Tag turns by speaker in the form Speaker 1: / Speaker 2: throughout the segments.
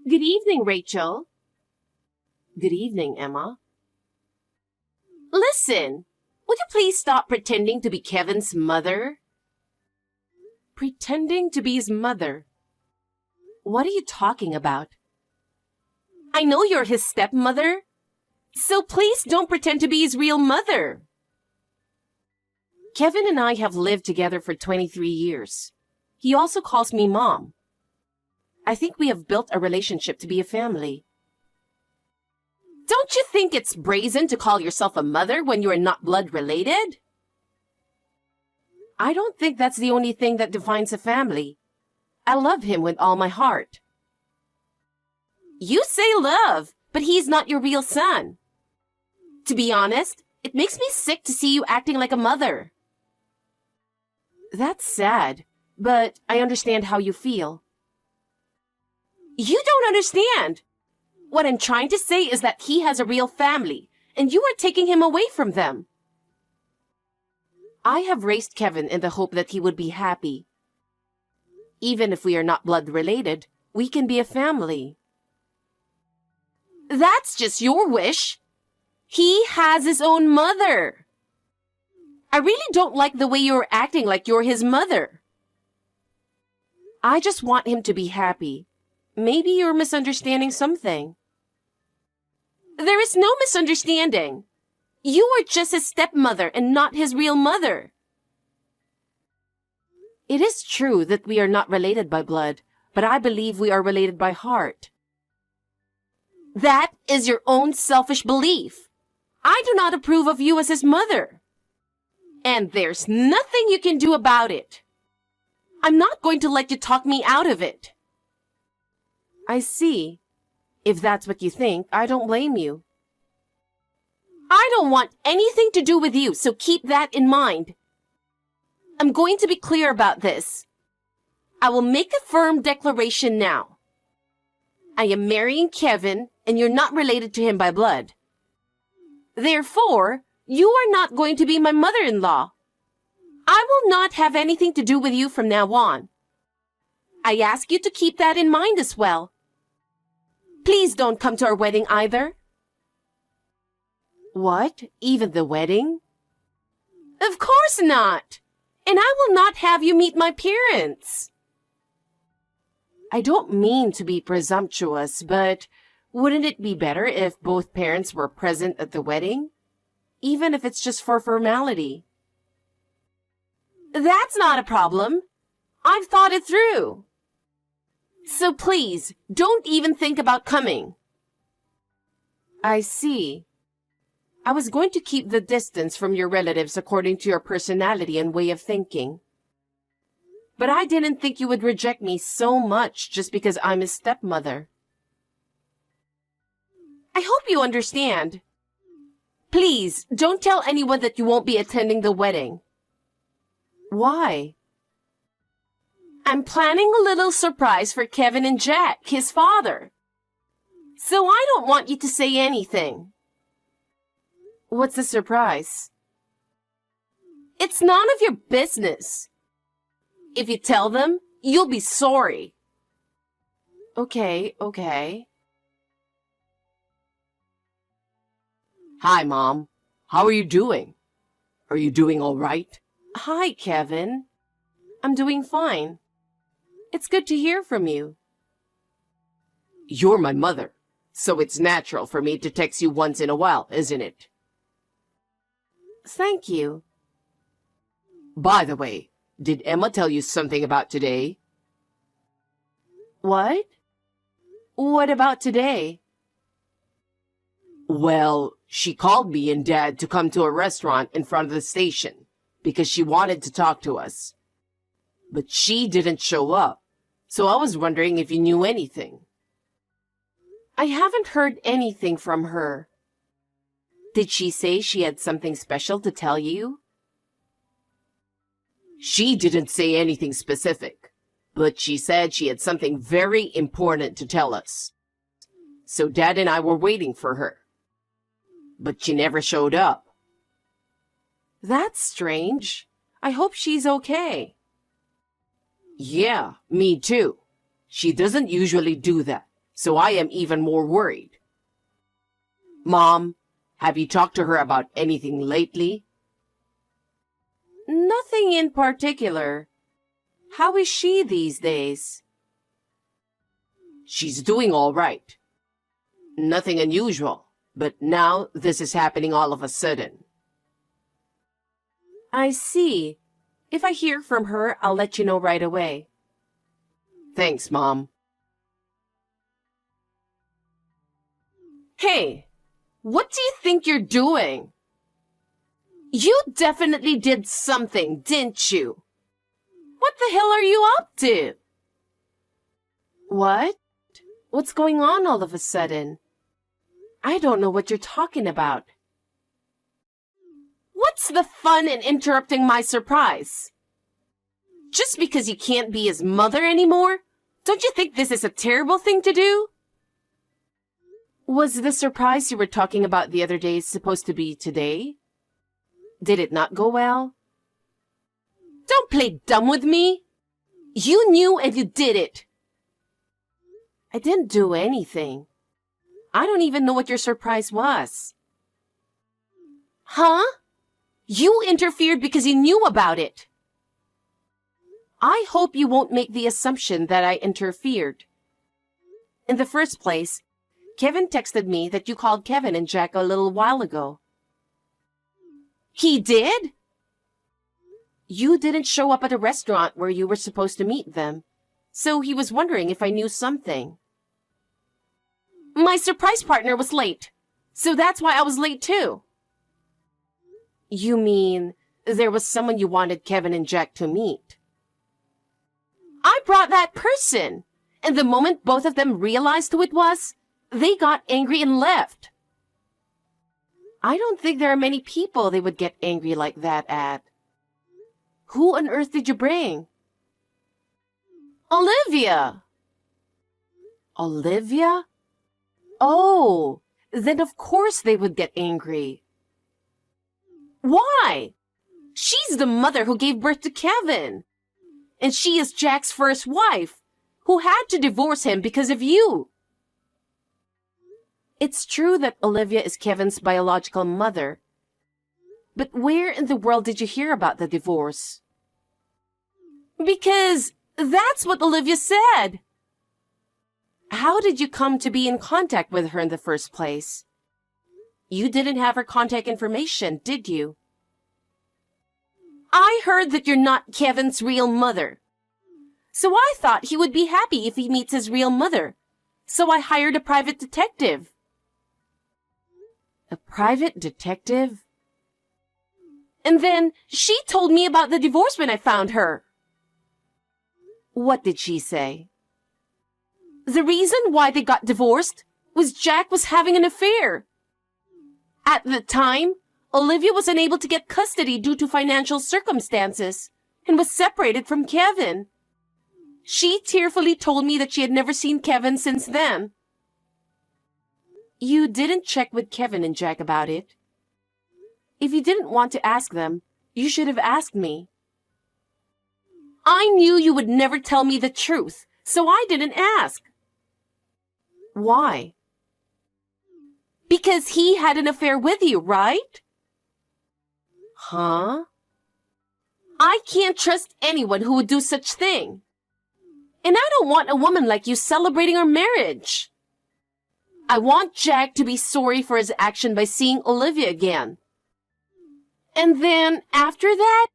Speaker 1: Good evening, Rachel. Good evening, Emma. Listen, would you please stop pretending to be Kevin's mother? Pretending to be his mother? What are you talking about? I know you're his stepmother, so please don't pretend to be his real mother. Kevin and I have lived together for 23 years. He also calls me Mom. I think we have built a relationship to be a family. Don't you think it's brazen to call yourself a mother when you are not blood related? I don't think that's the only thing that defines a family. I love him with all my heart. You say love, but he's not your real son. To be honest, it makes me sick to see you acting like a mother. That's sad, but I understand how you feel. You don't understand. What I'm trying to say is that he has a real family, and you are taking him away from them. I have raised Kevin in the hope that he would be happy. Even if we are not blood related, we can be a family. That's just your wish. He has his own mother. I really don't like the way you're acting like you're his mother. I just want him to be happy. Maybe you're misunderstanding something. There is no misunderstanding. You are just his stepmother and not his real mother. It is true that we are not related by blood, but I believe we are related by heart. That is your own selfish belief. I do not approve of you as his mother. And there's nothing you can do about it. I'm not going to let you talk me out of it. I see. If that's what you think, I don't blame you. I don't want anything to do with you, so keep that in mind. I'm going to be clear about this. I will make a firm declaration now. I am marrying Kevin, and you're not related to him by blood. Therefore, you are not going to be my mother-in-law. I will not have anything to do with you from now on. I ask you to keep that in mind as well. Please don't come to our wedding either. What? Even the wedding? Of course not. And I will not have you meet my parents. I don't mean to be presumptuous, but wouldn't it be better if both parents were present at the wedding? Even if it's just for formality. That's not a problem. I've thought it through. So please, don't even think about coming. I see. I was going to keep the distance from your relatives according to your personality and way of thinking. But I didn't think you would reject me so much just because I'm his stepmother. I hope you understand. Please, don't tell anyone that you won't be attending the wedding. Why? I'm planning a little surprise for Kevin and Jack, his father. So I don't want you to say anything. What's the surprise? It's none of your business. If you tell them, you'll be sorry. Okay.
Speaker 2: Hi, Mom. How are you doing? Are you doing all right?
Speaker 1: Hi, Kevin. I'm doing fine. It's good to hear from you.
Speaker 2: You're my mother, so it's natural for me to text you once in a while, isn't it?
Speaker 1: Thank you.
Speaker 2: By the way, did Emma tell you something about today?
Speaker 1: What? What about today?
Speaker 2: Well, she called me and Dad to come to a restaurant in front of the station because she wanted to talk to us. But she didn't show up, so I was wondering if you knew anything.
Speaker 1: I haven't heard anything from her. Did she say she had something special to tell you?
Speaker 2: She didn't say anything specific, but she said she had something very important to tell us. So Dad and I were waiting for her. But she never showed up.
Speaker 1: That's strange. I hope she's okay.
Speaker 2: Yeah, me too. She doesn't usually do that, so I am even more worried. Mom, have you talked to her about anything lately?
Speaker 1: Nothing in particular. How is she these days?
Speaker 2: She's doing all right. Nothing unusual, but now this is happening all of a sudden.
Speaker 1: I see. If I hear from her, I'll let you know right away.
Speaker 2: Thanks, Mom.
Speaker 1: Hey, what do you think you're doing? You definitely did something, didn't you? What the hell are you up to? What? What's going on all of a sudden? I don't know what you're talking about. What's the fun in interrupting my surprise? Just because you can't be his mother anymore? Don't you think this is a terrible thing to do? Was the surprise you were talking about the other day supposed to be today? Did it not go well? Don't play dumb with me. You knew and you did it. I didn't do anything. I don't even know what your surprise was. Huh? You interfered because you knew about it. I hope you won't make the assumption that I interfered. In the first place, Kevin texted me that you called Kevin and Jack a little while ago. He did? You didn't show up at a restaurant where you were supposed to meet them, so he was wondering if I knew something. My surprise partner was late, so that's why I was late too. You mean there was someone you wanted Kevin and Jack to meet? I brought that person, and the moment both of them realized who it was, they got angry and left. I don't think there are many people they would get angry like that at. Who on earth did you bring? Olivia. Olivia? Oh, then of course they would get angry. Why? She's the mother who gave birth to Kevin. And she is Jack's first wife, who had to divorce him because of you. It's true that Olivia is Kevin's biological mother. But where in the world did you hear about the divorce? Because that's what Olivia said. How did you come to be in contact with her in the first place? You didn't have her contact information, did you? I heard that you're not Kevin's real mother. So I thought he would be happy if he meets his real mother. So I hired a private detective. A private detective? And then she told me about the divorce when I found her. What did she say? The reason why they got divorced was Jack was having an affair. At the time, Olivia was unable to get custody due to financial circumstances and was separated from Kevin. She tearfully told me that she had never seen Kevin since then. You didn't check with Kevin and Jack about it. If you didn't want to ask them, you should have asked me. I knew you would never tell me the truth, so I didn't ask. Why? Because he had an affair with you, right? Huh? I can't trust anyone who would do such thing. And I don't want a woman like you celebrating our marriage. I want Jack to be sorry for his action by seeing Olivia again. And then, after that,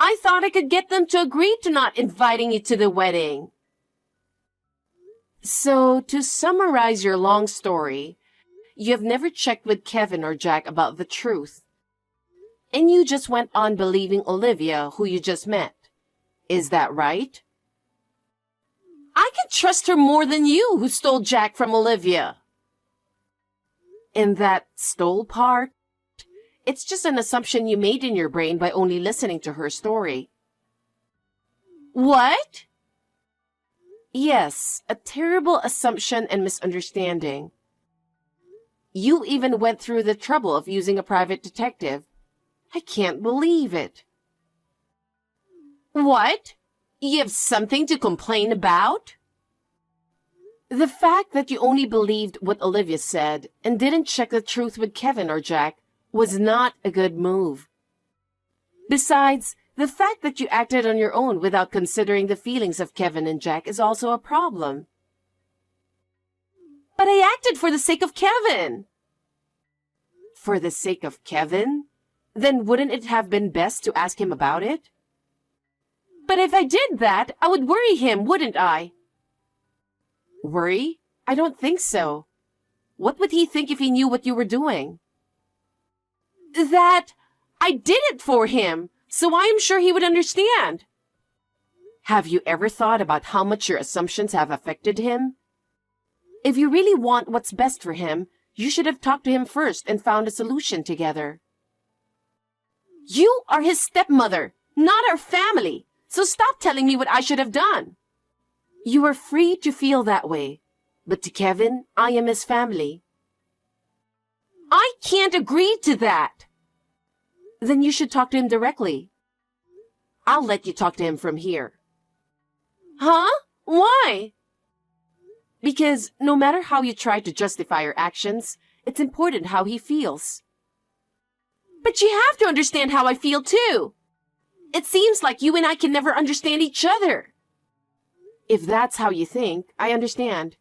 Speaker 1: I thought I could get them to agree to not inviting you to the wedding. So, to summarize your long story, you have never checked with Kevin or Jack about the truth. And you just went on believing Olivia, who you just met. Is that right? I can trust her more than you, who stole Jack from Olivia. In that stole part, it's just an assumption you made in your brain by only listening to her story. What? Yes, a terrible assumption and misunderstanding. You even went through the trouble of using a private detective. I can't believe it. What? You have something to complain about? The fact that you only believed what Olivia said and didn't check the truth with Kevin or Jack was not a good move. Besides, the fact that you acted on your own without considering the feelings of Kevin and Jack is also a problem. But I acted for the sake of Kevin. For the sake of Kevin? Then wouldn't it have been best to ask him about it? But if I did that, I would worry him, wouldn't I? Worry? I don't think so. What would he think if he knew what you were doing? That I did it for him, so I am sure he would understand. Have you ever thought about how much your assumptions have affected him? If you really want what's best for him, you should have talked to him first and found a solution together. You are his stepmother, not our family, so stop telling me what I should have done. You are free to feel that way, but to Kevin, I am his family. I can't agree to that. Then you should talk to him directly. I'll let you talk to him from here. Huh? Why? Because no matter how you try to justify your actions, it's important how he feels. But you have to understand how I feel too. It seems like you and I can never understand each other. If that's how you think, I understand.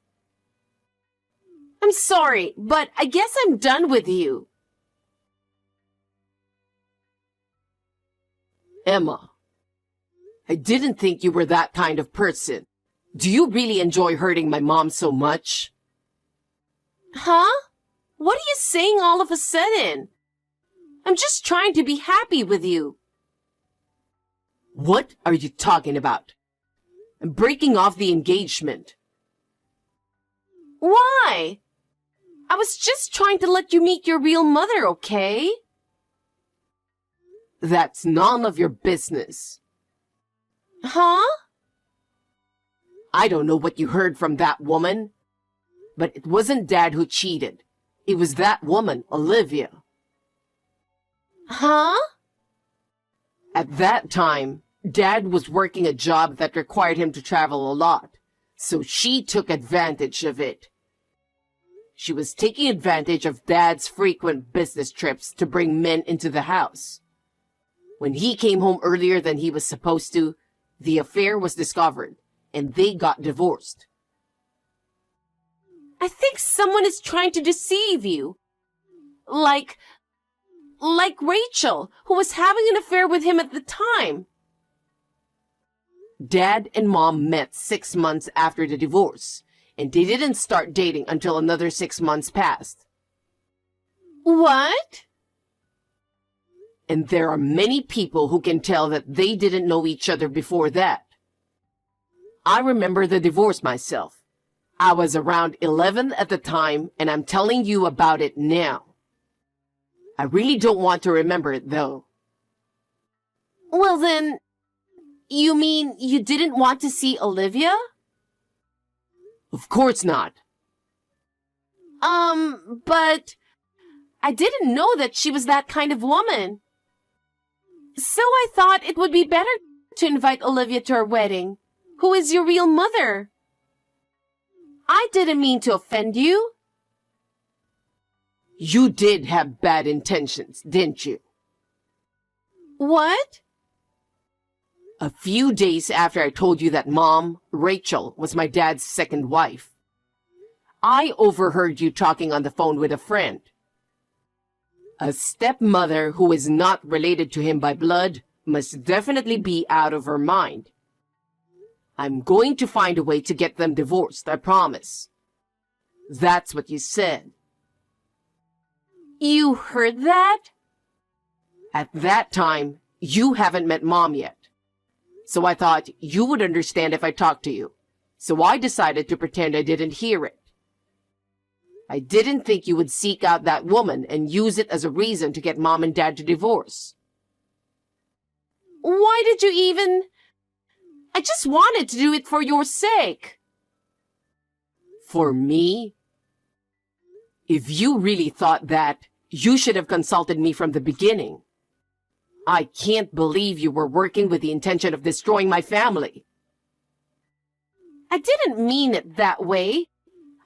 Speaker 1: I'm sorry, but I guess I'm done with you.
Speaker 2: Emma, I didn't think you were that kind of person. Do you really enjoy hurting my mom so much?
Speaker 1: Huh? What are you saying all of a sudden? I'm just trying to be happy with you.
Speaker 2: What are you talking about? I'm breaking off the engagement.
Speaker 1: Why? I was just trying to let you meet your real mother, okay?
Speaker 2: That's none of your business.
Speaker 1: Huh?
Speaker 2: I don't know what you heard from that woman, but it wasn't Dad who cheated. It was that woman, Olivia.
Speaker 1: Huh?
Speaker 2: At that time, Dad was working a job that required him to travel a lot, so she took advantage of it. She was taking advantage of Dad's frequent business trips to bring men into the house. When he came home earlier than he was supposed to, the affair was discovered, and they got divorced.
Speaker 1: I think someone is trying to deceive you. Like Rachel, who was having an affair with him at the time.
Speaker 2: Dad and Mom met 6 months after the divorce, and they didn't start dating until another 6 months passed.
Speaker 1: What?
Speaker 2: And there are many people who can tell that they didn't know each other before that. I remember the divorce myself. I was around 11 at the time, and I'm telling you about it now. I really don't want to remember it, though.
Speaker 1: Well then, you mean you didn't want to see Olivia?
Speaker 2: Of course not.
Speaker 1: But I didn't know that she was that kind of woman. So I thought it would be better to invite Olivia to our wedding, who is your real mother. I didn't mean to offend you.
Speaker 2: You did have bad intentions, didn't you?
Speaker 1: What?
Speaker 2: A few days after I told you that Mom, Rachel, was my dad's second wife, I overheard you talking on the phone with a friend. A stepmother who is not related to him by blood must definitely be out of her mind. I'm going to find a way to get them divorced, I promise. That's what you said.
Speaker 1: You heard that?
Speaker 2: At that time, you haven't met Mom yet. So I thought you would understand if I talked to you. So I decided to pretend I didn't hear it. I didn't think you would seek out that woman and use it as a reason to get Mom and Dad to divorce.
Speaker 1: Why did you even... I just wanted to do it for your sake.
Speaker 2: For me? If you really thought that, you should have consulted me from the beginning. I can't believe you were working with the intention of destroying my family.
Speaker 1: I didn't mean it that way.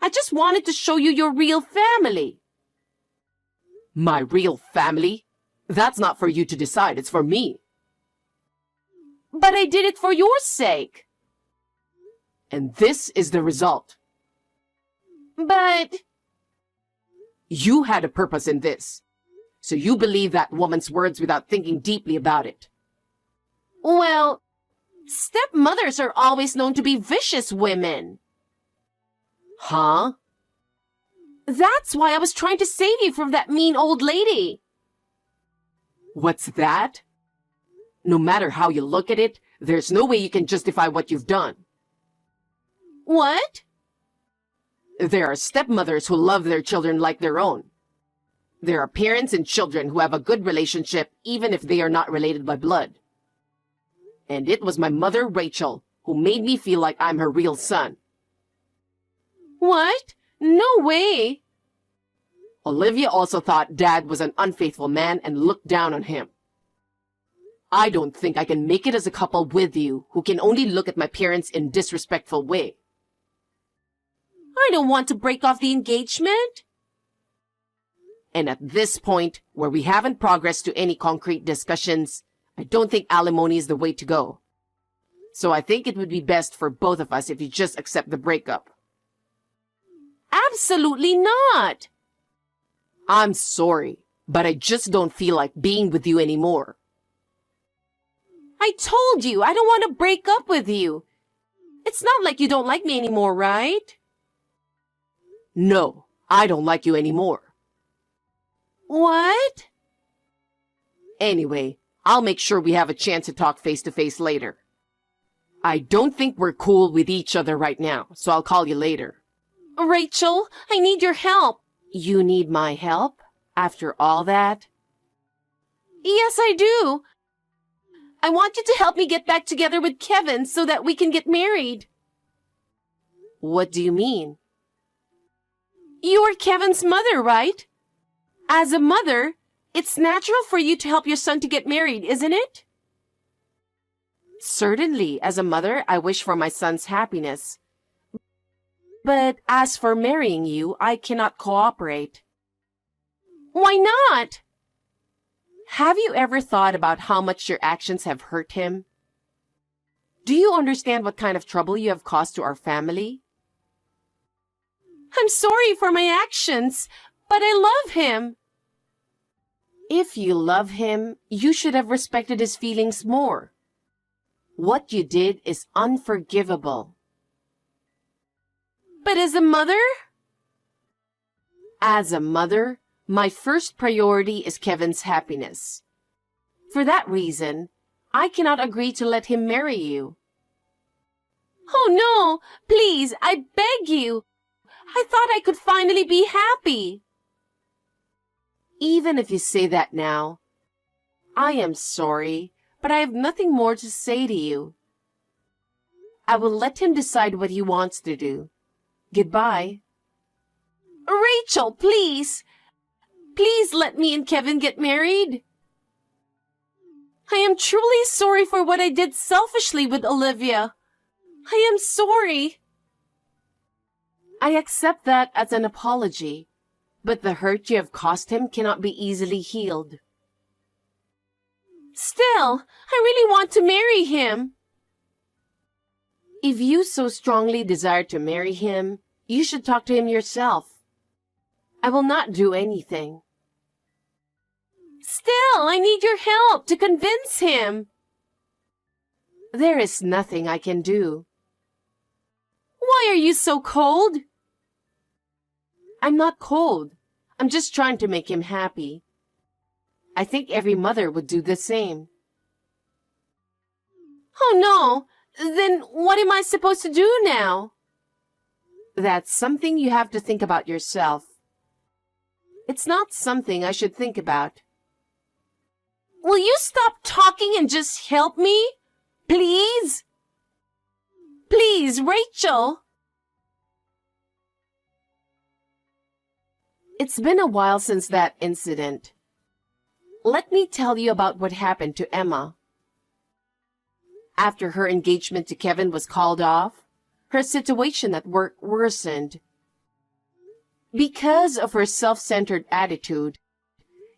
Speaker 1: I just wanted to show you your real family.
Speaker 2: My real family? That's not for you to decide, it's for me.
Speaker 1: But I did it for your sake.
Speaker 2: And this is the result.
Speaker 1: But...
Speaker 2: You had a purpose in this. So you believe that woman's words without thinking deeply about it.
Speaker 1: Well, stepmothers are always known to be vicious women.
Speaker 2: Huh?
Speaker 1: That's why I was trying to save you from that mean old lady.
Speaker 2: What's that? No matter how you look at it, there's no way you can justify what you've done.
Speaker 1: What?
Speaker 2: There are stepmothers who love their children like their own. There are parents and children who have a good relationship even if they are not related by blood. And it was my mother, Rachel, who made me feel like I'm her real son.
Speaker 1: What? No way.
Speaker 2: Olivia also thought Dad was an unfaithful man and looked down on him. I don't think I can make it as a couple with you who can only look at my parents in a disrespectful way.
Speaker 1: I don't want to break off the engagement.
Speaker 2: And at this point, where we haven't progressed to any concrete discussions, I don't think alimony is the way to go. So I think it would be best for both of us if you just accept the breakup.
Speaker 1: Absolutely not.
Speaker 2: I'm sorry, but I just don't feel like being with you anymore.
Speaker 1: I told you I don't want to break up with you. It's not like you don't like me anymore, right?
Speaker 2: No, I don't like you anymore.
Speaker 1: What?
Speaker 2: Anyway, I'll make sure we have a chance to talk face to face later. I don't think we're cool with each other right now, so I'll call you later.
Speaker 1: Rachel, I need your help.
Speaker 2: You need my help? After all that?
Speaker 1: Yes, I do. I want you to help me get back together with Kevin so that we can get married.
Speaker 2: What do you mean?
Speaker 1: You are Kevin's mother, right? As a mother, it's natural for you to help your son to get married, isn't it?
Speaker 2: Certainly, as a mother, I wish for my son's happiness.
Speaker 1: But as for marrying you, I cannot cooperate. Why not?
Speaker 2: Have you ever thought about how much your actions have hurt him? Do you understand what kind of trouble you have caused to our family?
Speaker 1: I'm sorry for my actions, but I love him.
Speaker 2: If you love him, you should have respected his feelings more. What you did is unforgivable.
Speaker 1: But as a mother?
Speaker 2: As a mother, my first priority is Kevin's happiness. For that reason, I cannot agree to let him marry you.
Speaker 1: Oh no, please, I beg you. I thought I could finally be happy.
Speaker 2: Even if you say that now, I am sorry, but I have nothing more to say to you. I will let him decide what he wants to do. Goodbye.
Speaker 1: Rachel, please. Please let me and Kevin get married. I am truly sorry for what I did selfishly with Olivia. I am sorry.
Speaker 2: I accept that as an apology, but the hurt you have caused him cannot be easily healed.
Speaker 1: Still, I really want to marry him.
Speaker 2: If you so strongly desire to marry him, you should talk to him yourself. I will not do anything.
Speaker 1: Still, I need your help to convince him.
Speaker 2: There is nothing I can do.
Speaker 1: Why are you so cold?
Speaker 2: I'm not cold. I'm just trying to make him happy. I think every mother would do the same.
Speaker 1: Oh no, then what am I supposed to do now?
Speaker 2: That's something you have to think about yourself. It's not something I should think about.
Speaker 1: Will you stop talking and just help me? Please? Please, Rachel.
Speaker 2: It's been a while since that incident. Let me tell you about what happened to Emma. After her engagement to Kevin was called off, her situation at work worsened.
Speaker 1: Because of her self-centered attitude,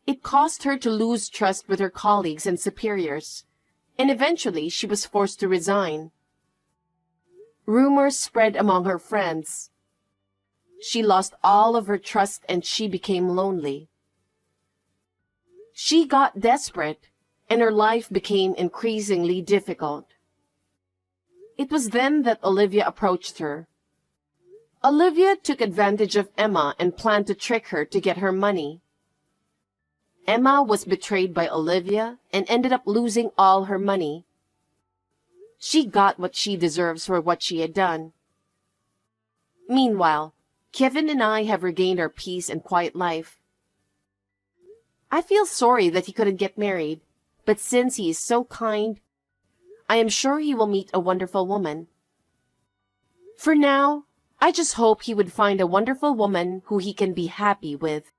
Speaker 1: it caused her to lose trust with her colleagues and superiors, and eventually she was forced to resign. Rumors spread among her friends. She lost all of her trust and she became lonely. She got desperate, and her life became increasingly difficult. It was then that Olivia approached her. Olivia took advantage of Emma and planned to trick her to get her money. Emma was betrayed by Olivia and ended up losing all her money. She got what she deserves for what she had done. Meanwhile, Kevin and I have regained our peace and quiet life. I feel sorry that he couldn't get married, but since he is so kind, I am sure he will meet a wonderful woman. For now, I just hope he would find a wonderful woman who he can be happy with.